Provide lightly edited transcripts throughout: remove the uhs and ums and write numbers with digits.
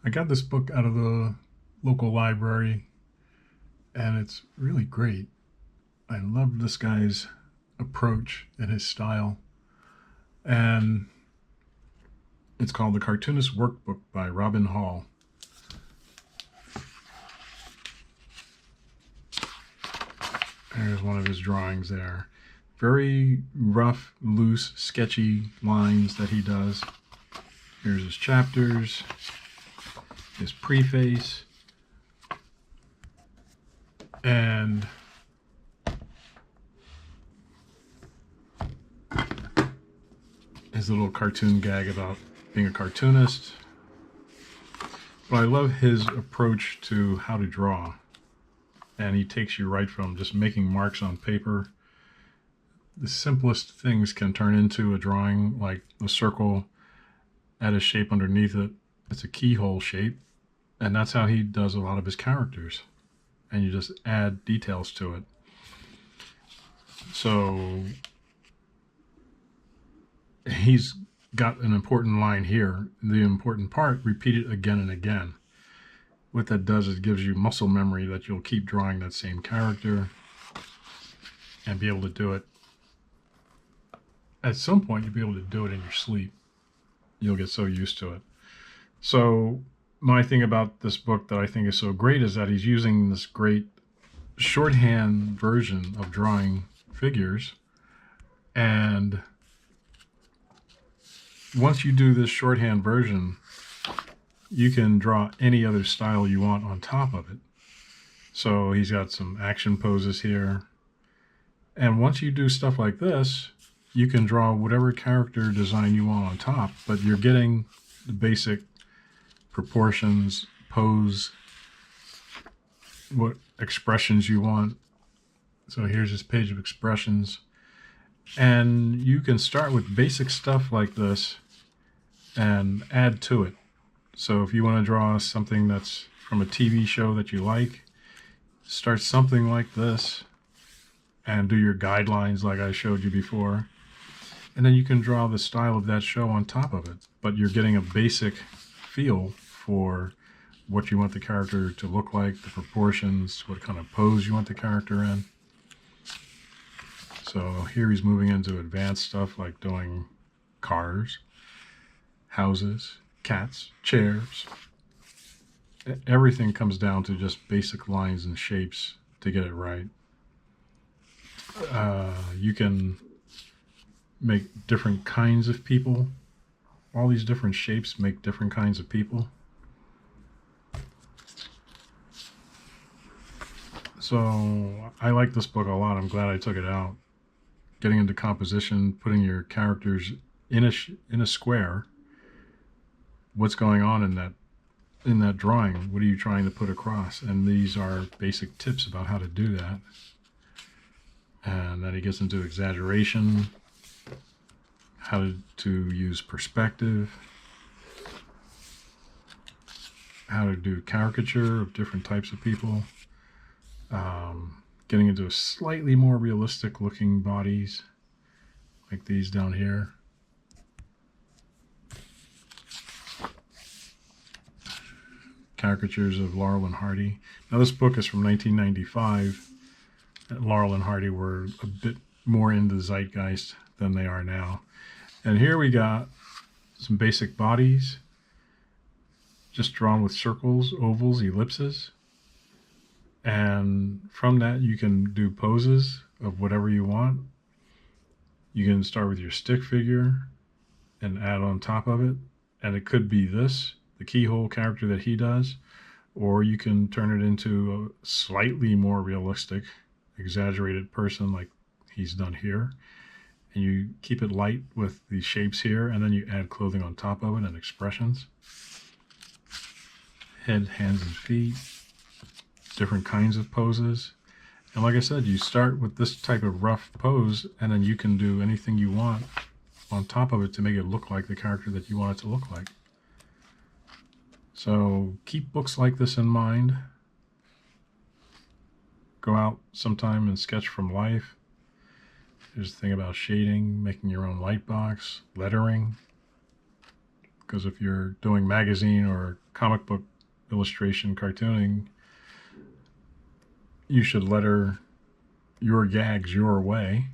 I got this book out of the local library, and it's really great. I love this guy's approach and his style. And it's called The Cartoonist's Workbook by Robin Hall. There's one of his drawings there. Very rough, loose, sketchy lines that he does. Here's his chapters, his preface, and his little cartoon gag about being a cartoonist. But I love his approach to how to draw. And he takes you right from just making marks on paper. The simplest things can turn into a drawing, like a circle, add a shape underneath it. It's a keyhole shape. And that's how he does a lot of his characters. And you just add details to it. So he's got an important line here. The important part, repeat it again and again. What that does is it gives you muscle memory that you'll keep drawing that same character and be able to do it. At some point, you'll be able to do it in your sleep. You'll get so used to it. So my thing about this book that I think is so great is that he's using this great shorthand version of drawing figures. And once you do this shorthand version, you can draw any other style you want on top of it. So he's got some action poses here. And once you do stuff like this, you can draw whatever character design you want on top, but you're getting the basic proportions, pose, what expressions you want. So here's this page of expressions. And you can start with basic stuff like this and add to it. So if you want to draw something that's from a TV show that you like, start something like this and do your guidelines like I showed you before. And then you can draw the style of that show on top of it. But you're getting a basic feel for what you want the character to look like, the proportions, what kind of pose you want the character in. So here he's moving into advanced stuff like doing cars, houses, cats, chairs. Everything comes down to just basic lines and shapes to get it right. You can make different kinds of people. All these different shapes make different kinds of people. So I like this book a lot. I'm glad I took it out. Getting into composition, putting your characters in a square. What's going on in that drawing? What are you trying to put across? And these are basic tips about how to do that. And then he gets into exaggeration, how to use perspective, how to do caricature of different types of people, getting into slightly more realistic looking bodies, like these down here. Caricatures of Laurel and Hardy. Now this book is from 1995. Laurel and Hardy were a bit more in the zeitgeist than they are now. And here we got some basic bodies, just drawn with circles, ovals, ellipses. And from that you can do poses of whatever you want. You can start with your stick figure and add on top of it. And it could be this, the keyhole character that he does, or you can turn it into a slightly more realistic, exaggerated person like he's done here. And you keep it light with the shapes here, and then you add clothing on top of it and expressions. Head, hands, and feet. Different kinds of poses. And like I said, you start with this type of rough pose, and then you can do anything you want on top of it to make it look like the character that you want it to look like. So keep books like this in mind. Go out sometime and sketch from life. There's the thing about shading, making your own light box, lettering. Because if you're doing magazine or comic book illustration cartooning, you should letter your gags your way.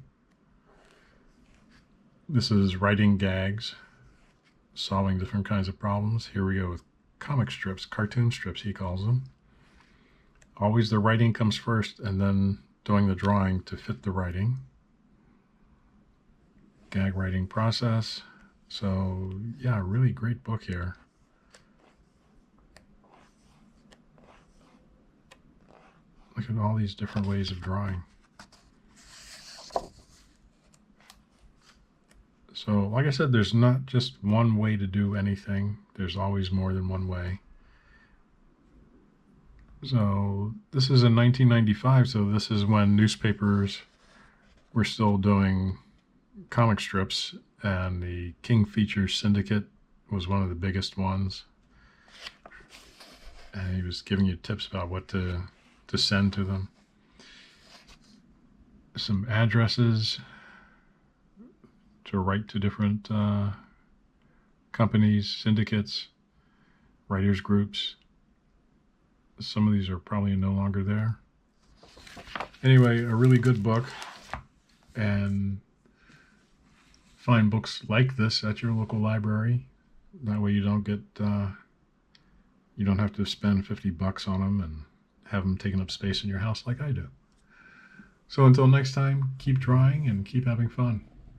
This is writing gags, solving different kinds of problems. Here we go with comic strips, cartoon strips he calls them. Always the writing comes first and then doing the drawing to fit the writing. Gag writing process. So yeah, really great book here. Look at all these different ways of drawing. So like I said, there's not just one way to do anything. There's always more than one way. So this is in 1995, so this is when newspapers were still doing comic strips, and the King Features Syndicate was one of the biggest ones. And he was giving you tips about what to send to them. Some addresses to write to different companies, syndicates, writers groups. Some of these are probably no longer there. Anyway, a really good book, and find books like this at your local library. That way you don't get, you don't have to spend $50 on them and have them taking up space in your house like I do. So until next time, keep drawing and keep having fun.